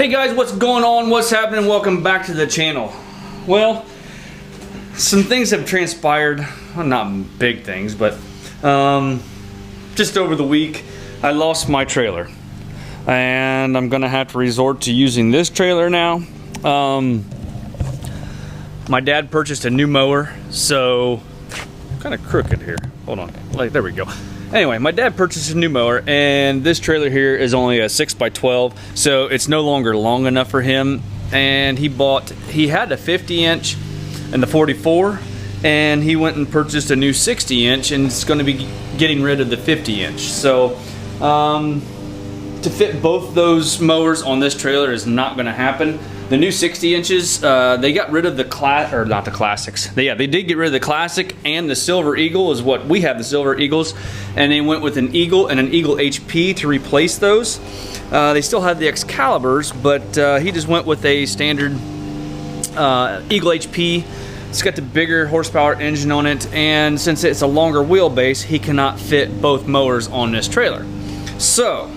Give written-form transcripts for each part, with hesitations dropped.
Hey guys, what's going on? What's happening? Welcome back to the channel. Well, some things have transpired. Well, not big things, but just over the week, I lost my trailer. And I'm gonna have to resort to using this trailer now. My dad purchased a new mower, so I'm kind of crooked here. Hold on, like there we go. Anyway, my dad purchased a new mower, and this trailer here is only a 6x12, so it's no longer long enough for him. And he had a 50-inch and the 44, and he went and purchased a new 60-inch, and it's going to be getting rid of the 50-inch. So to fit both those mowers on this trailer is not going to happen. The new 60 inches, they got rid of the not the classics. They did get rid of the classic, and the Silver Eagle is what we have, the Silver Eagles, and they went with an Eagle and an Eagle HP to replace those. They still have the Excaliburs, but he just went with a standard Eagle HP. It's got the bigger horsepower engine on it, and since it's a longer wheelbase, he cannot fit both mowers on this trailer. So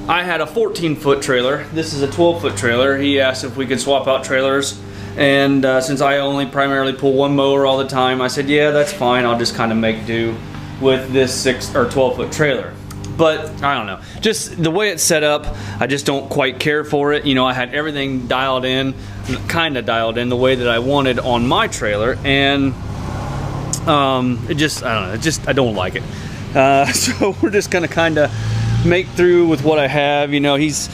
I had a 14-foot trailer. This is a 12-foot trailer. He asked if we could swap out trailers, and since I only primarily pull one mower all the time, I said, yeah, that's fine. I'll just kind of make do with this 6 or 12-foot trailer. But I don't know, just the way it's set up, I just don't quite care for it. You know, I had everything dialed in, kind of dialed in the way that I wanted on my trailer, and it just, I don't know, it just, I don't like it. So we're just gonna kind of make through with what I have. You know, he's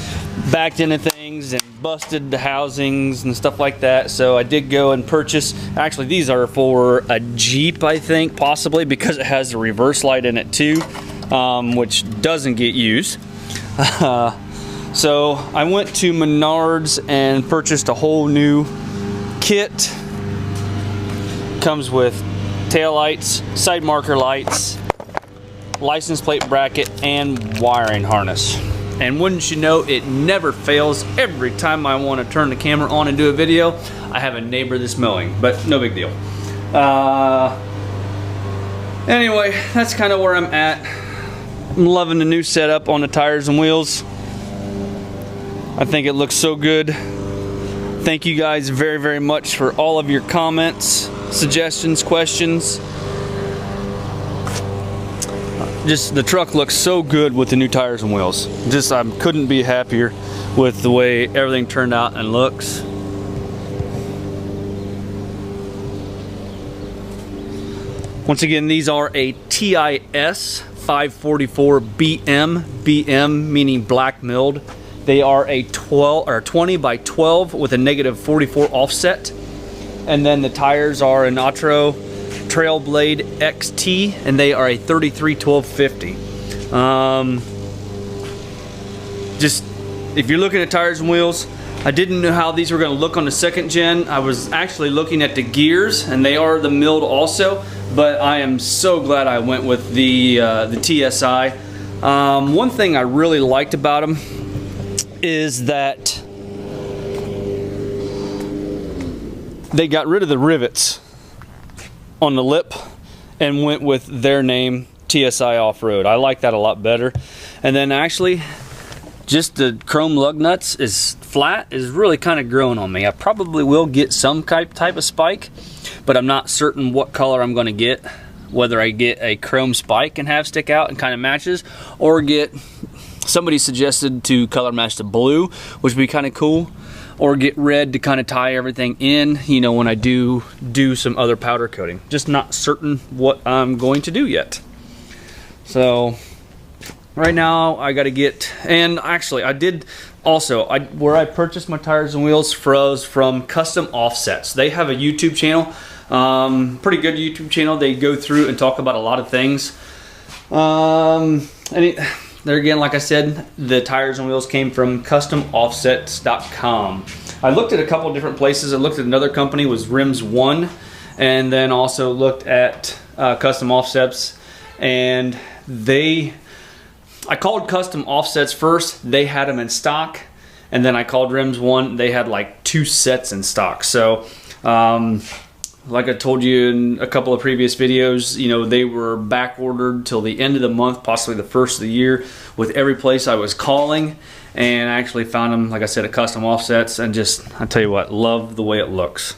backed into things and busted the housings and stuff like that, so I did go and purchase, actually these are for a Jeep, I think, possibly, because it has a reverse light in it too, which doesn't get used. So I went to Menards and purchased a whole new kit. Comes with tail lights, side marker lights, license plate bracket, and wiring harness. And wouldn't you know, it never fails. Every time I want to turn the camera on and do a video, I have a neighbor that's mowing, but no big deal. Anyway, that's kind of where I'm at. I'm loving the new setup on the tires and wheels. I think it looks so good. Thank you guys very, very much for all of your comments, suggestions, questions. Just the truck looks so good with the new tires and wheels. Just, I couldn't be happier with the way everything turned out and looks. Once again, these are a TIS 544 BM, BM meaning black milled. They are a 20 by 12 with a -44 offset. And then the tires are an Atro Trailblade XT, and they are a 33 1250. Just, if you're looking at tires and wheels, I didn't know how these were going to look on the second gen. I was actually looking at the gears, and they are the milled also, but I am so glad I went with the TSI. One thing I really liked about them is that they got rid of the rivets on the lip and went with their name, TSI Off-Road. I like that a lot better. And then actually, just the chrome lug nuts is flat is really kind of growing on me. I probably will get some type of spike, but I'm not certain what color I'm going to get. Whether I get a chrome spike and have stick out and kind of matches, or get, somebody suggested to color match the blue, which would be kind of cool, or get red to kind of tie everything in, you know, when I do some other powder coating. Just not certain what I'm going to do yet. So right now I got to get, and actually I did also, where I purchased my tires and wheels froze from Custom Offsets. They have a YouTube channel, pretty good YouTube channel. They go through and talk about a lot of things. There again, like I said, the tires and wheels came from customoffsets.com. I looked at a couple different places. I looked at another company, was Rims One, and then also looked at Custom Offsets, and I called Custom Offsets first. They had them in stock, and then I called Rims One. They had like 2 sets in stock. So Like I told you in a couple of previous videos, you know, they were back ordered till the end of the month, possibly the first of the year, with every place I was calling. And I actually found them, like I said, at Custom Offsets, and just, I tell you what, love the way it looks.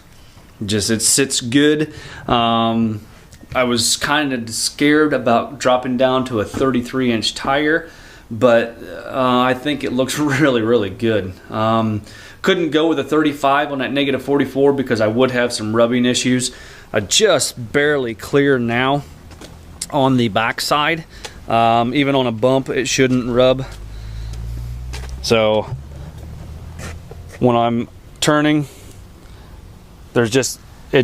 Just, it sits good. I was kind of scared about dropping down to a 33-inch tire, but I think it looks really, really good. Couldn't go with a 35 on that negative 44 because I would have some rubbing issues. Just barely clear now on the back side. Even on a bump, it shouldn't rub. So when I'm turning, it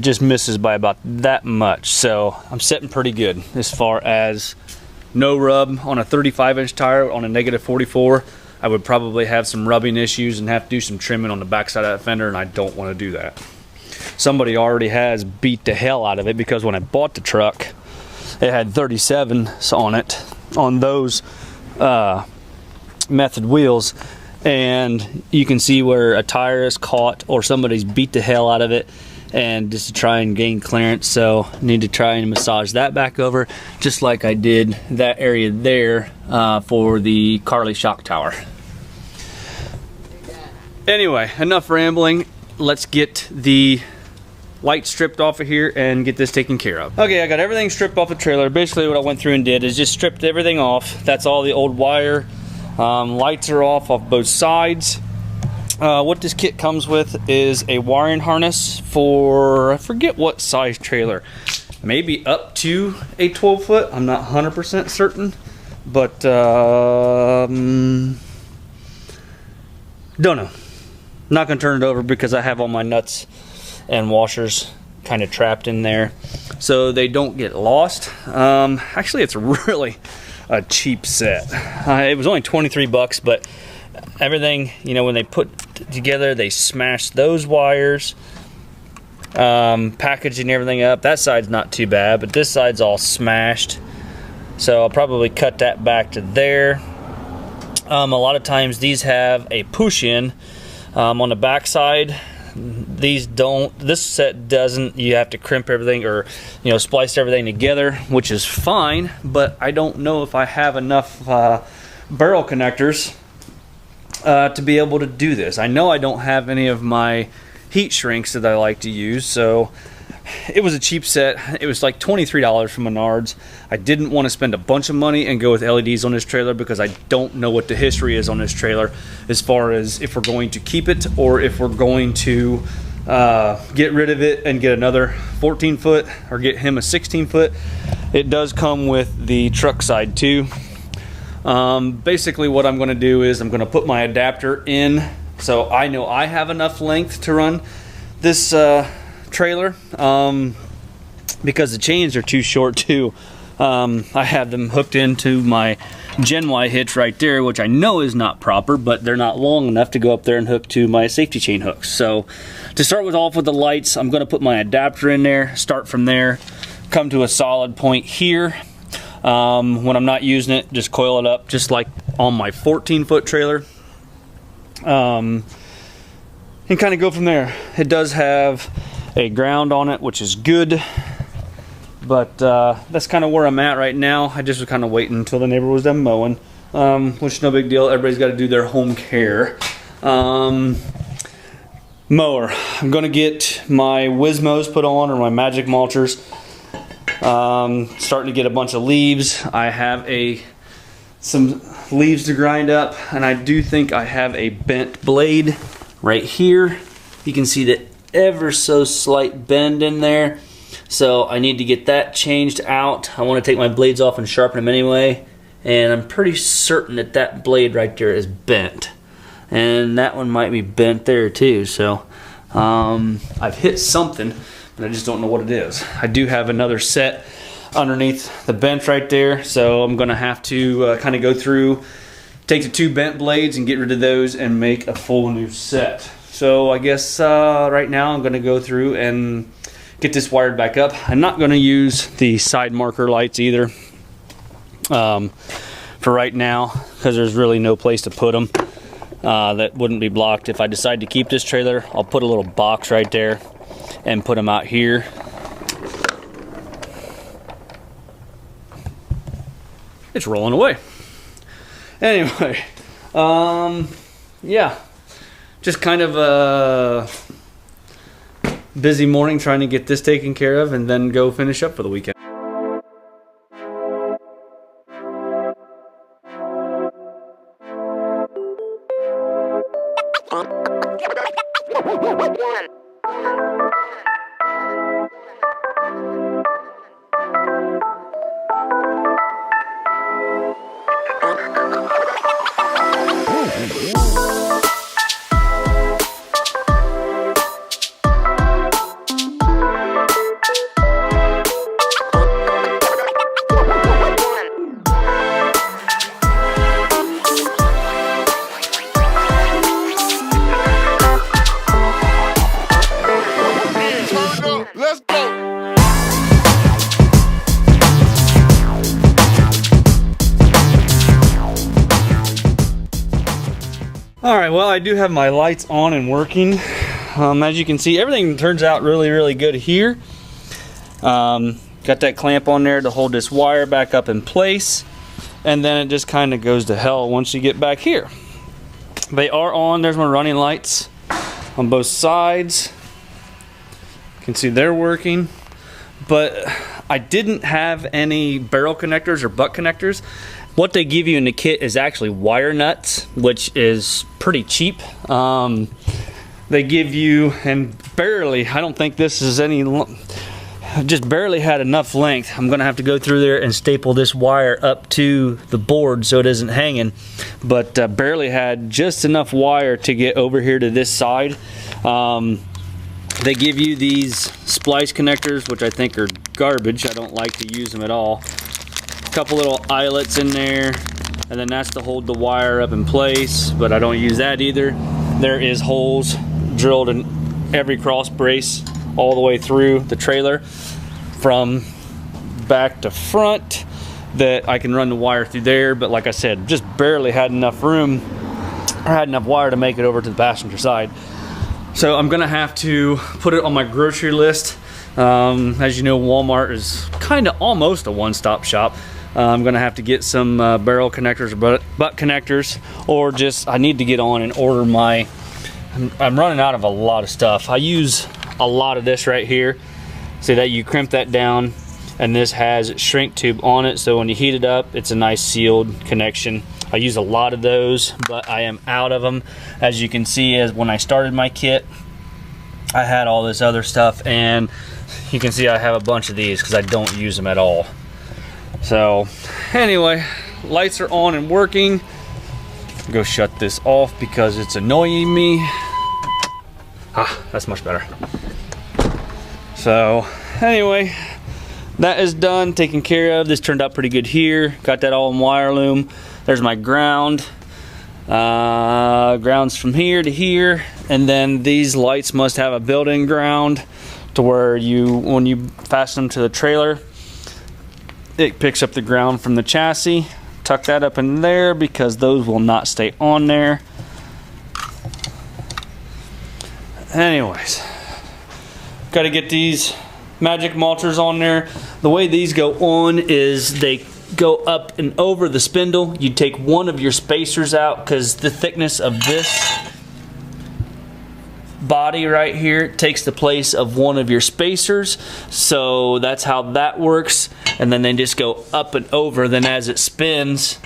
just misses by about that much. So I'm sitting pretty good as far as no rub on a 35-inch tire. On a negative 44, I would probably have some rubbing issues and have to do some trimming on the backside of that fender, and I don't want to do that. Somebody already has beat the hell out of it, because when I bought the truck, it had 37s on it, on those method wheels, and you can see where a tire is caught or somebody's beat the hell out of it, and just to try and gain clearance. So I need to try and massage that back over, just like I did that area there for the Carly shock tower. Anyway, enough rambling. Let's get the light stripped off of here and get this taken care of. Okay, I got everything stripped off the trailer. Basically what I went through and did is just stripped everything off. That's all the old wire. Lights are off both sides. What this kit comes with is a wiring harness for, I forget what size trailer, maybe up to a 12 foot. I'm not 100% certain, but don't know. Not gonna turn it over because I have all my nuts and washers kind of trapped in there so they don't get lost. Actually, it's really a cheap set. It was only 23 bucks, but everything, you know, when they put together, they smash those wires, packaging everything up. That side's not too bad, but this side's all smashed, so I'll probably cut that back to there. A lot of times these have a push-in on the back side. These don't. This set doesn't. You have to crimp everything, or, you know, splice everything together, which is fine, but I don't know if I have enough barrel connectors to be able to do this. I know I don't have any of my heat shrinks that I like to use, so it was a cheap set. It was like $23 from Menards. I didn't want to spend a bunch of money and go with LEDs on this trailer because I don't know what the history is on this trailer as far as if we're going to keep it or if we're going to get rid of it and get another 14 foot or get him a 16 foot. It does come with the truck side too. Basically what I'm going to do is I'm going to put my adapter in so I know I have enough length to run this trailer, because the chains are too short too. I have them hooked into my Gen Y hitch right there, which I know is not proper, but they're not long enough to go up there and hook to my safety chain hooks. So to start off with the lights, I'm going to put my adapter in there, start from there, come to a solid point here. When I'm not using it, just coil it up just like on my 14-foot trailer, and kind of go from there. It does have a ground on it, which is good, but that's kind of where I'm at right now. I just was kind of waiting until the neighbor was done mowing, which is no big deal. Everybody's got to do their home care. Mower, I'm gonna get my Wizmos put on, or my magic mulchers. Starting to get a bunch of leaves. I have some leaves to grind up, and I do think I have a bent blade right here. You can see that ever so slight bend in there, so I need to get that changed out. I want to take my blades off and sharpen them anyway, and I'm pretty certain that that blade right there is bent, and that one might be bent there too. So I've hit something, but I just don't know what it is. I do have another set underneath the bench right there, so I'm gonna have to kind of go through, take the two bent blades and get rid of those and make a full new set. So I guess right now I'm gonna go through and get this wired back up. I'm not gonna use the side marker lights either for right now, because there's really no place to put them that wouldn't be blocked. If I decide to keep this trailer, I'll put a little box right there and put them out here it's rolling away. Anyway, yeah, just kind of a busy morning trying to get this taken care of and then go finish up for the weekend. Let's go. All right, well, I do have my lights on and working. As you can see, everything turns out really good here. Got that clamp on there to hold this wire back up in place, and then it just kind of goes to hell once you get back here. They are on. There's my running lights on both sides. You can see they're working, but I didn't have any barrel connectors or butt connectors. What they give you in the kit is actually wire nuts, which is pretty cheap. They give you, and barely, I don't think this is any, just barely had enough length. I'm gonna have to go through there and staple this wire up to the board so it isn't hanging, but barely had just enough wire to get over here to this side. They give you these splice connectors, which I think are garbage. I don't like to use them at all. Couple little eyelets in there, and then that's to hold the wire up in place, but I don't use that either. There is holes drilled in every cross brace all the way through the trailer from back to front that I can run the wire through there, but like I said, just barely had enough room or had enough wire to make it over to the passenger side. So I'm gonna have to put it on my grocery list. As you know, Walmart is kind of almost a one-stop shop. I'm gonna have to get some barrel connectors or butt connectors, or just I need to get on and order my, I'm running out of a lot of stuff. I use a lot of this right here. See that you crimp that down, and this has shrink tube on it, so when you heat it up, it's a nice sealed connection. I use a lot of those, but I am out of them. As you can see, as when I started my kit, I had all this other stuff, and you can see I have a bunch of these because I don't use them at all. So anyway, lights are on and working. Go shut this off because it's annoying me. Ah, that's much better. So anyway, that is done, taken care of. This turned out pretty good here. Got that all in wire loom. There's my ground. Grounds from here to here, and then these lights must have a built-in ground to where you, when you fasten them to the trailer, it picks up the ground from the chassis. Tuck that up in there because those will not stay on there. Anyways, got to get these magic mulchers on there. The way these go on is they go up and over the spindle. You take one of your spacers out because the thickness of this body right here takes the place of one of your spacers, so that's how that works. And then they just go up and over, then as it spins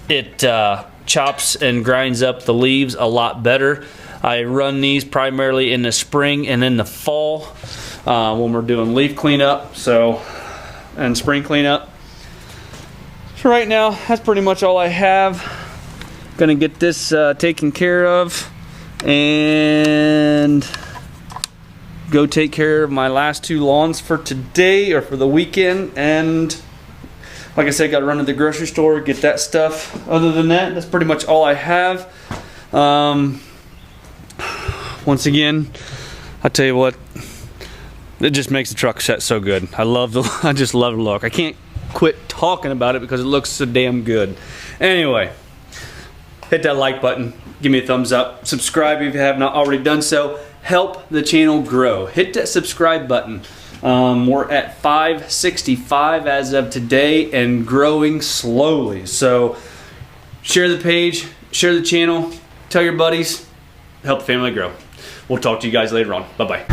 it chops and grinds up the leaves a lot better. I run these primarily in the spring and in the fall when we're doing leaf cleanup, and spring cleanup. So right now that's pretty much all I have. Gonna get this taken care of and go take care of my last two lawns for today or for the weekend. And like I said, got to run to the grocery store, get that stuff. Other than that, that's pretty much all I have. Once again, I tell you what, it just makes the truck set so good. I just love the look. I can't quit talking about it because it looks so damn good. Anyway, hit that like button, give me a thumbs up, subscribe if you have not already done so. Help the channel grow. Hit that subscribe button. We're at 565 as of today and growing slowly. So share the page, share the channel, tell your buddies, help the family grow. We'll talk to you guys later on. Bye-bye.